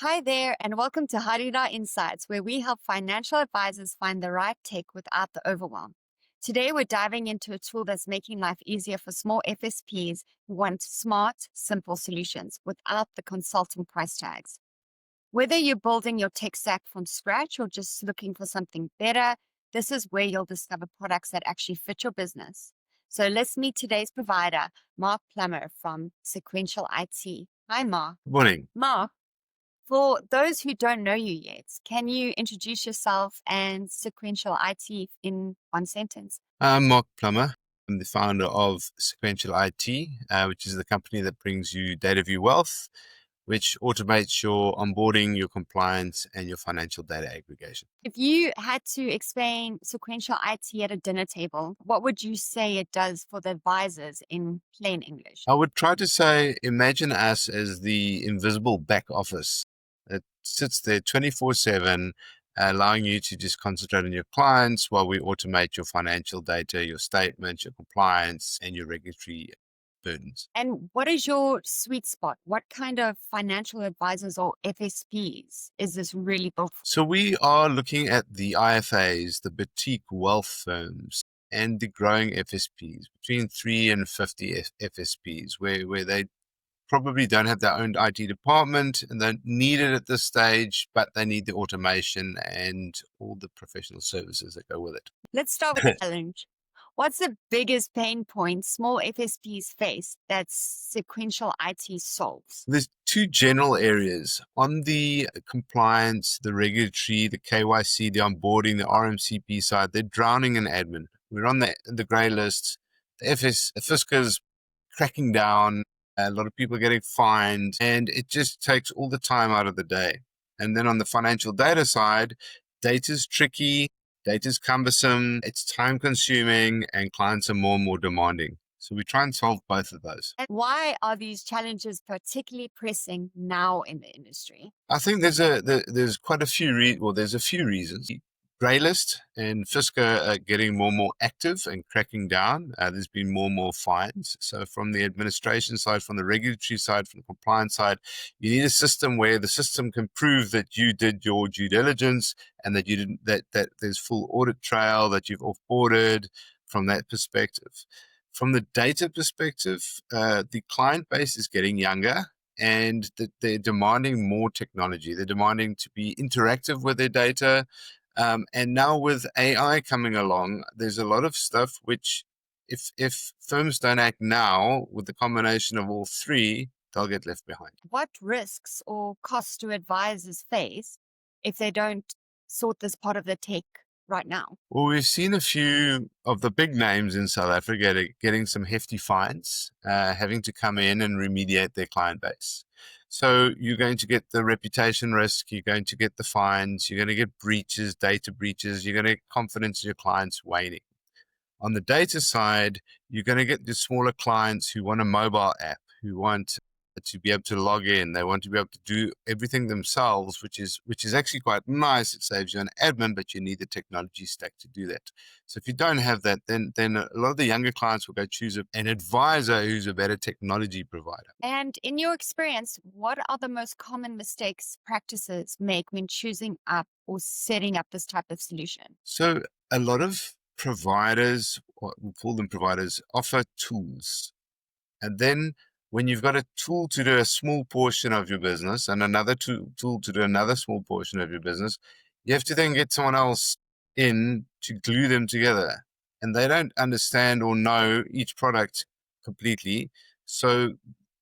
Hi there, and welcome to Hadeda Insights, where we help financial advisors find the right tech without the overwhelm. Today, we're diving into a tool that's making life easier for small FSPs who want smart, simple solutions without the consulting price tags. Whether you're building your tech stack from scratch or just looking for something better, this is where you'll discover products that actually fit your business. So let's meet today's provider, Mark Plummer from Sequential IT. Hi, Mark. Morning. Mark, for those who don't know you yet, can you introduce yourself and Sequential IT in one sentence? I'm Mark Plummer. I'm the founder of Sequential IT, which is the company that brings you data view wealth, which automates your onboarding, your compliance, and your financial data aggregation. If you had to explain Sequential IT at a dinner table, what would you say it does for the advisors in plain English? I would try to say, imagine us as the invisible back office that sits there 24/7, allowing you to just concentrate on your clients while we automate your financial data, your statements, your compliance, and your regulatory burdens. And what is your sweet spot? What kind of financial advisors or FSPs is this really built for? So we are looking at the IFAs, the boutique wealth firms, and the growing FSPs, between 3 and 50 FSPs, where they probably don't have their own IT department and don't need it at this stage, but they need the automation and all the professional services that go with Let's start with the it. challenge. What's the biggest pain point small FSPs face that Sequential IT solves? There's two general areas. On the compliance, the regulatory, the KYC, the onboarding, the RMCP side, they're drowning in admin. We're on the grey list. The FSCA is cracking down. A lot of people are getting fined, and it just takes all the time out of the day. And then on the financial data side, data's tricky, data's cumbersome, it's time consuming, and clients are more and more demanding. So we try and solve both of those. And why are these challenges particularly pressing now in the industry? I think there's quite a few there's a few reasons. Grey list and FSCA are getting more and more active and cracking down. There's been more and more fines. So from the administration side, from the regulatory side, from the compliance side, you need a system where the system can prove that you did your due diligence and that you didn't that there's full audit trail, that you've offboarded from that perspective. From the data perspective, the client base is getting younger and that they're demanding more technology. They're demanding to be interactive with their data. And now with AI coming along, there's a lot of stuff which if firms don't act now with the combination of all three, they'll get left behind. What risks or costs do advisors face if they don't sort this part of the tech right now? Well, we've seen a few of the big names in South Africa getting some hefty fines, having to come in and remediate their client base. So you're going to get the reputation risk, you're going to get the fines, you're going to get breaches, data breaches, you're going to get confidence in your clients waning. On the data side, you're going to get the smaller clients who want a mobile app, who want to be able to log in. They want to be able to do everything themselves, which is actually quite nice. It saves you an admin, but you need the technology stack to do that. So if you don't have that, then a lot of the younger clients will go choose an advisor who's a better technology provider. And in your experience, what are the most common mistakes practices make when choosing up or setting up this type of solution? So a lot of providers, or we call them providers, offer tools. And then when you've got a tool to do a small portion of your business and another tool to do another small portion of your business, you have to then get someone else in to glue them together. And they don't understand or know each product completely. So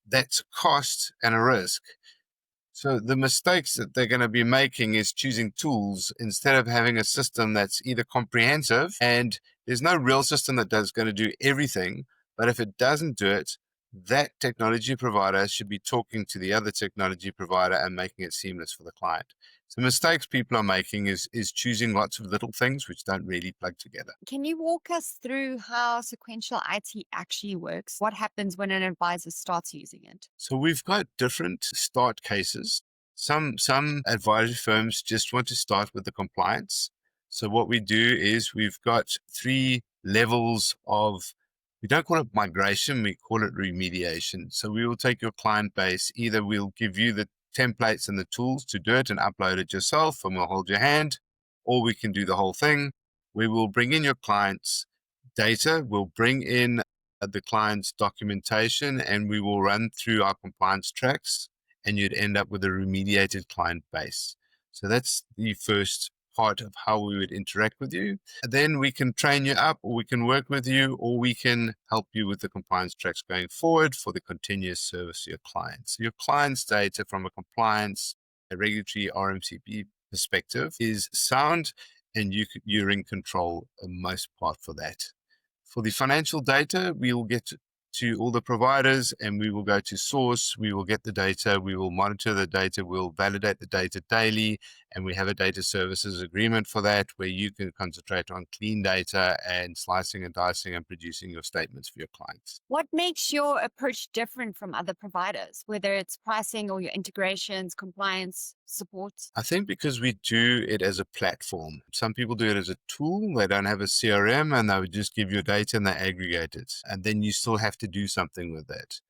that's a cost and a risk. So the mistakes that they're going to be making is choosing tools instead of having a system that's either comprehensive, and there's no real system that does going to do everything. But if it doesn't do it, that technology provider should be talking to the other technology provider and making it seamless for the client. So mistakes people are making is choosing lots of little things which don't really plug together. Can you walk us through how Sequential IT actually works? What happens when an advisor starts using it? So we've got different start cases. Some advisory firms just want to start with the compliance. So what we do is we've got three levels of, we don't call it migration, we call it remediation. So we will take your client base, either we'll give you the templates and the tools to do it and upload it yourself, and we'll hold your hand, or we can do the whole thing. We will bring in your client's data, we'll bring in the client's documentation, and we will run through our compliance tracks, and you'd end up with a remediated client base. So that's the first part of how we would interact with you. Then we can train you up, or we can work with you, or we can help you with the compliance tracks going forward for the continuous service to your clients. So your client's data from a compliance, a regulatory RMCP perspective is sound, and you're in control most part for that. For the financial data, we will get to all the providers, and we will go to source. We will get the data. We will monitor the data. We'll validate the data daily. And we have a data services agreement for that, where you can concentrate on clean data and slicing and dicing and producing your statements for your clients. What makes your approach different from other providers, whether it's pricing or your integrations, compliance, support? I think because we do it as a platform. Some people do it as a tool. They don't have a CRM, and they would just give you data and they aggregate it. And then you still have to do something with that.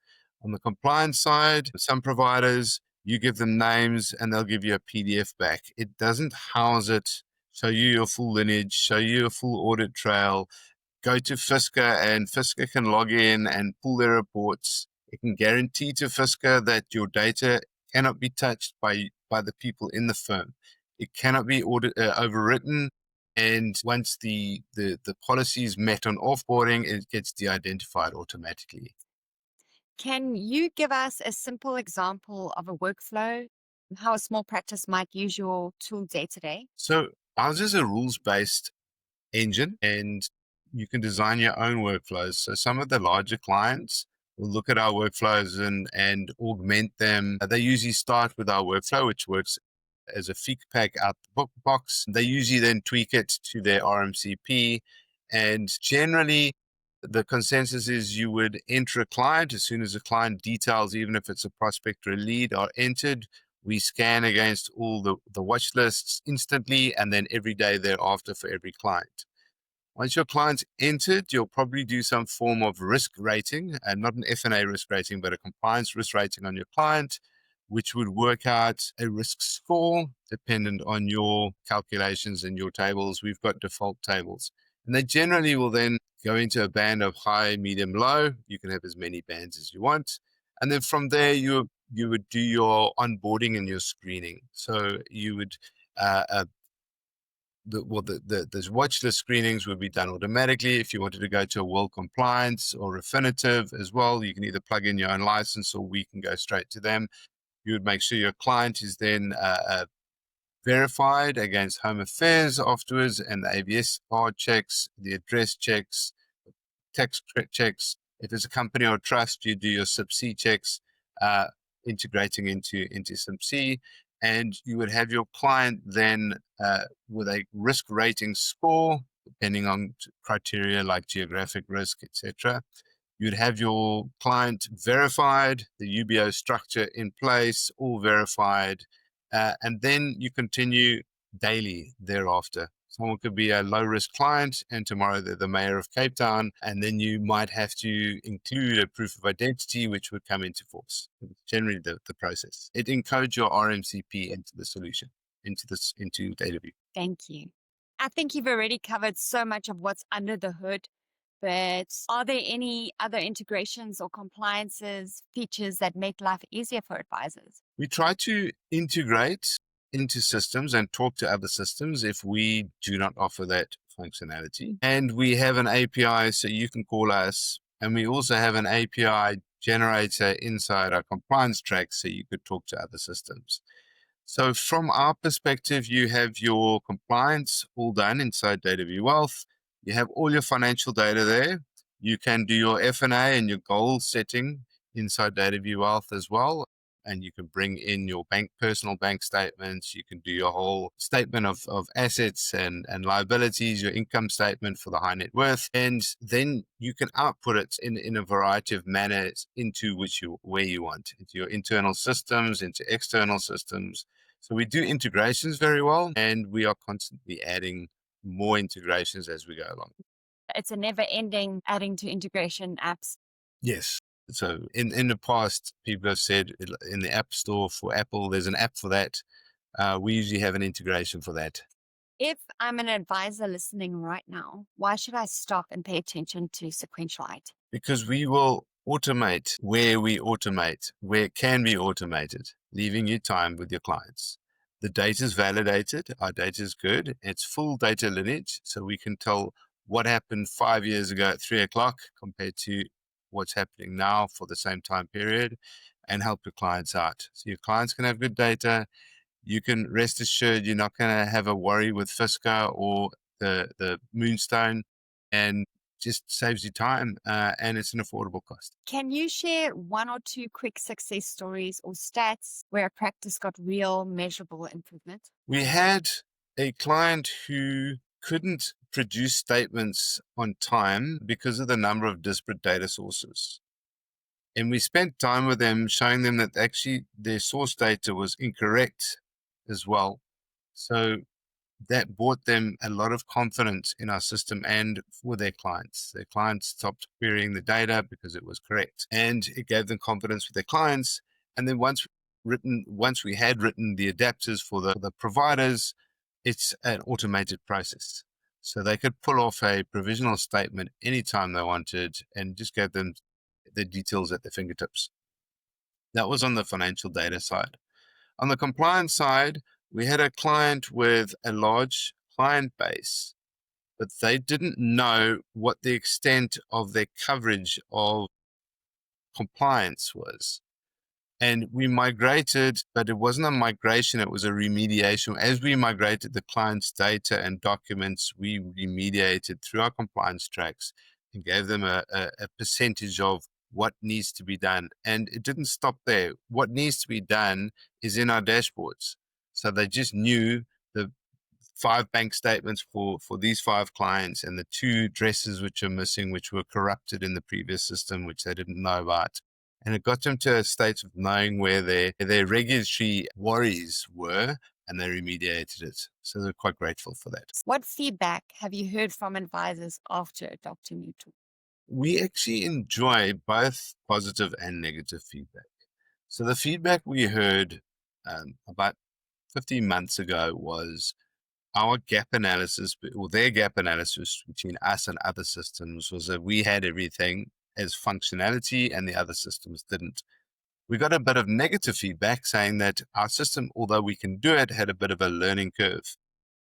On the compliance side, some providers, you give them names and they'll give you a PDF back. It doesn't house it, show you your full lineage, show you a full audit trail. Go to FSCA, and FSCA can log in and pull their reports. It can guarantee to FSCA that your data cannot be touched by the people in the firm. It cannot be overwritten. And once the policy is met on offboarding, it gets de-identified automatically. Can you give us a simple example of a workflow, how a small practice might use your tool day to day? So ours is a rules-based engine, and you can design your own workflows. So some of the larger clients will look at our workflows and augment them. They usually start with our workflow, which works as a feed pack out the box. They usually then tweak it to their RMCP. And generally, the consensus is you would enter a client as soon as the client details, even if it's a prospect or a lead, are entered. We scan against all the watch lists instantly, and then every day thereafter for every client. Once your client's entered, you'll probably do some form of risk rating, and not an F&A risk rating, but a compliance risk rating on your client, which would work out a risk score dependent on your calculations and your tables. We've got default tables. And they generally will then go into a band of high, medium, low. You can have as many bands as you want. And then from there, you would do your onboarding and your screening. So you would the watch list screenings would be done automatically. If you wanted to go to a world compliance or Refinitiv as well, you can either plug in your own license, or we can go straight to them. You would make sure your client is then verified against Home Affairs afterwards, and the ABSR checks, the address checks, tax checks. If it's a company or trust, you do your sub-C checks, integrating into sub-C. And you would have your client then with a risk rating score, depending on criteria like geographic risk, etc. You'd have your client verified, the UBO structure in place, all verified, and then you continue daily thereafter. Someone could be a low-risk client, and tomorrow they're the mayor of Cape Town, and then you might have to include a proof of identity, which would come into force. Generally, the process. It encodes your RMCP into the solution, into DataView. Thank you. I think you've already covered so much of what's under the hood, but are there any other integrations or compliances features that make life easier for advisors? We try to integrate into systems and talk to other systems if we do not offer that functionality. And we have an API, so you can call us. And we also have an API generator inside our compliance track, so you could talk to other systems. So from our perspective, you have your compliance all done inside DataView Wealth. You have all your financial data there. You can do your F&A and your goal setting inside DataView Wealth as well. And you can bring in your personal bank statements. You can do your whole statement of assets and liabilities, your income statement for the high net worth. And then you can output it in a variety of manners into where you want, into your internal systems, into external systems. So we do integrations very well, and we are constantly adding more integrations as we go along. It's a never ending adding to integration apps. Yes. So in the past, people have said in the App Store for Apple, there's an app for that. We usually have an integration for that. If I'm an advisor listening right now, why should I stop and pay attention to Sequential IT? Because we will automate where it can be automated, leaving you time with your clients. The data is validated. Our data is good. It's full data lineage. So we can tell what happened 5 years ago at 3 o'clock compared to what's happening now for the same time period, and help your clients out. So your clients can have good data. You can rest assured you're not going to have a worry with Fisca or the Moonstone, and just saves you time, and it's an affordable cost. Can you share one or two quick success stories or stats where a practice got real measurable improvement? We had a client who couldn't produce statements on time because of the number of disparate data sources. And we spent time with them showing them that actually their source data was incorrect as well. So that brought them a lot of confidence in our system and for their clients. Their clients stopped querying the data because it was correct, and it gave them confidence with their clients. And then once we had written the adapters for the providers, it's an automated process. So they could pull off a provisional statement anytime they wanted and just gave them the details at their fingertips. That was on the financial data side. On the compliance side, we had a client with a large client base, but they didn't know what the extent of their coverage of compliance was. And we migrated, but it wasn't a migration, it was a remediation. As we migrated the client's data and documents, we remediated through our compliance tracks and gave them a percentage of what needs to be done. And it didn't stop there. What needs to be done is in our dashboards. So they just knew the 5 bank statements for these 5 clients and the 2 dresses which are missing, which were corrupted in the previous system, which they didn't know about. And it got them to a state of knowing where their regulatory worries were, and they remediated it. So they're quite grateful for that. What feedback have you heard from advisors after adopting new tools? We actually enjoy both positive and negative feedback. So the feedback we heard about 15 months ago was our gap analysis, or their gap analysis between us and other systems, was that we had everything as functionality and the other systems didn't. We got a bit of negative feedback saying that our system, although we can do it, had a bit of a learning curve.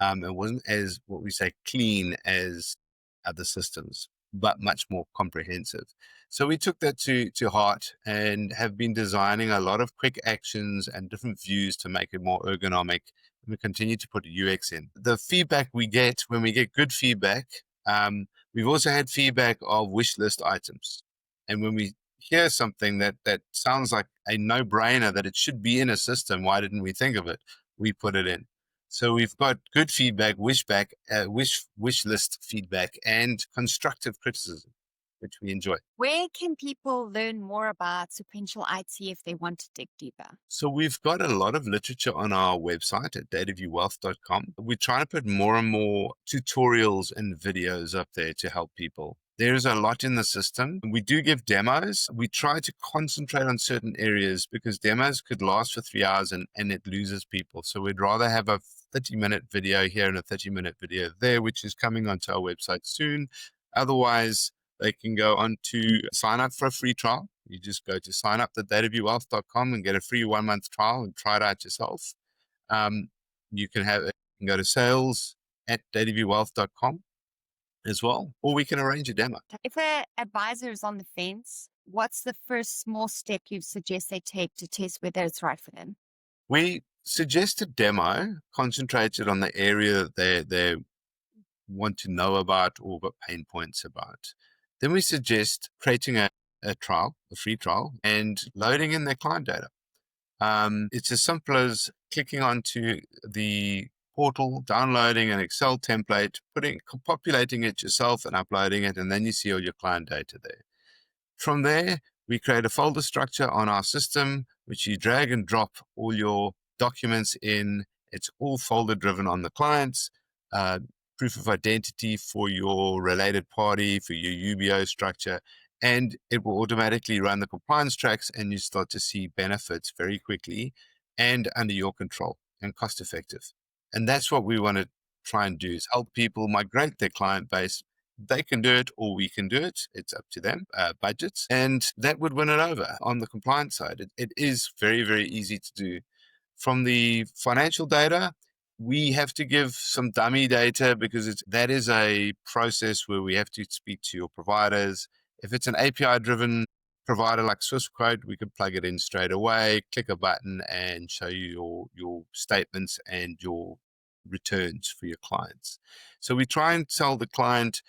It wasn't as, what we say, clean as other systems, but much more comprehensive. So we took that to heart and have been designing a lot of quick actions and different views to make it more ergonomic. And we continue to put UX in. The feedback we get, when we get good feedback, we've also had feedback of wish list items. And when we hear something that sounds like a no-brainer, that it should be in a system, why didn't we think of it? We put it in. So we've got good feedback, wish list feedback, and constructive criticism, which we enjoy. Where can people learn more about Sequential IT if they want to dig deeper? So we've got a lot of literature on our website at dataviewwealth.com. We're trying to put more and more tutorials and videos up there to help people. There's a lot in the system. We do give demos. We try to concentrate on certain areas because demos could last for 3 hours and it loses people. So we'd rather have a 30-minute video here and a 30-minute video there, which is coming onto our website soon. Otherwise, they can go on to sign up for a free trial. You just go to signup.dataviewwealth.com and get a free 1-month trial and try it out yourself. You can go to sales@dataviewwealth.com as well, or we can arrange a demo. If an advisor is on the fence, what's the first small step you suggest they take to test whether it's right for them? We suggest a demo concentrated on the area that they want to know about or got pain points about. Then we suggest creating a trial, a free trial, and loading in their client data. It's as simple as clicking onto the portal, downloading an Excel template, populating it yourself and uploading it, and then you see all your client data there. From there, we create a folder structure on our system, which you drag and drop all your documents in. It's all folder driven on the clients. Proof of identity for your related party, for your UBO structure, and it will automatically run the compliance tracks, and you start to see benefits very quickly and under your control and cost effective. And that's what we want to try and do, is help people migrate their client base. They can do it or we can do it. It's up to them, budgets. And that would win it over on the compliance side. It is very, very easy to do. From the financial data, we have to give some dummy data because that is a process where we have to speak to your providers. If it's an API driven provider like SwissQuote, we could plug it in straight away, click a button and show you your statements and your returns for your clients. So we try and tell the client,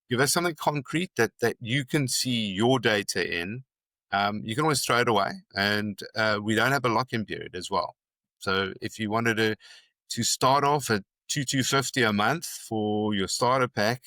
give us something concrete that you can see your data in. You can always throw it away, and we don't have a lock-in period as well. So if you wanted to start off at $250 a month for your starter pack,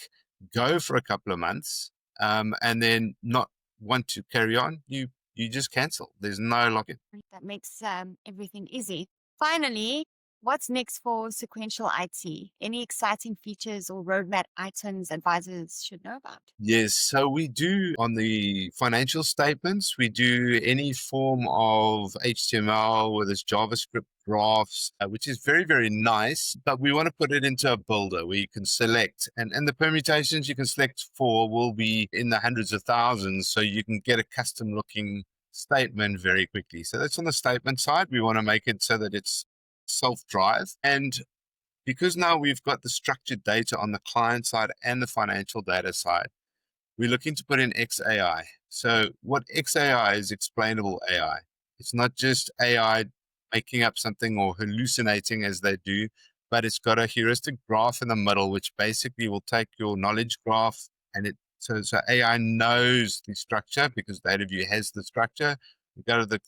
go for a couple of months, and then not want to carry on, you just cancel. There's no lock-in. That makes everything easy. Finally, what's next for Sequential IT? Any exciting features or roadmap items advisors should know about? Yes, so we do on the financial statements, we do any form of HTML with its JavaScript graphs, which is very, very nice, but we want to put it into a builder where you can select, and the permutations you can select for will be in the hundreds of thousands, so you can get a custom looking statement very quickly. So that's on the statement side. We want to make it so that it's self-drive. And because now we've got the structured data on the client side and the financial data side, we're looking to put in XAI. So what XAI is explainable AI. It's not just AI making up something or hallucinating as they do, but it's got a heuristic graph in the middle, which basically will take your knowledge graph and so AI knows the structure because DataView has the structure. We go to the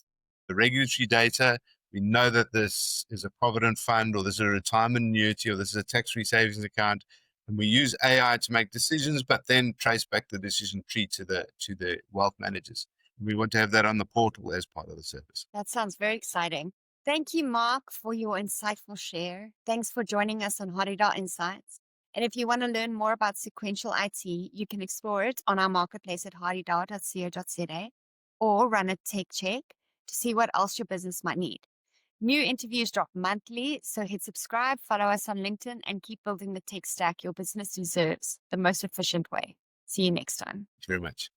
regulatory data. We know that this is a provident fund, or this is a retirement annuity, or this is a tax-free savings account. And we use AI to make decisions, but then trace back the decision tree to the wealth managers. We want to have that on the portal as part of the service. That sounds very exciting. Thank you, Mark, for your insightful share. Thanks for joining us on Hadeda Insights. And if you want to learn more about Sequential IT, you can explore it on our marketplace at hadeda.co.za or run a tech check to see what else your business might need. New interviews drop monthly, so hit subscribe, follow us on LinkedIn, and keep building the tech stack your business deserves the most efficient way. See you next time. Thank you very much.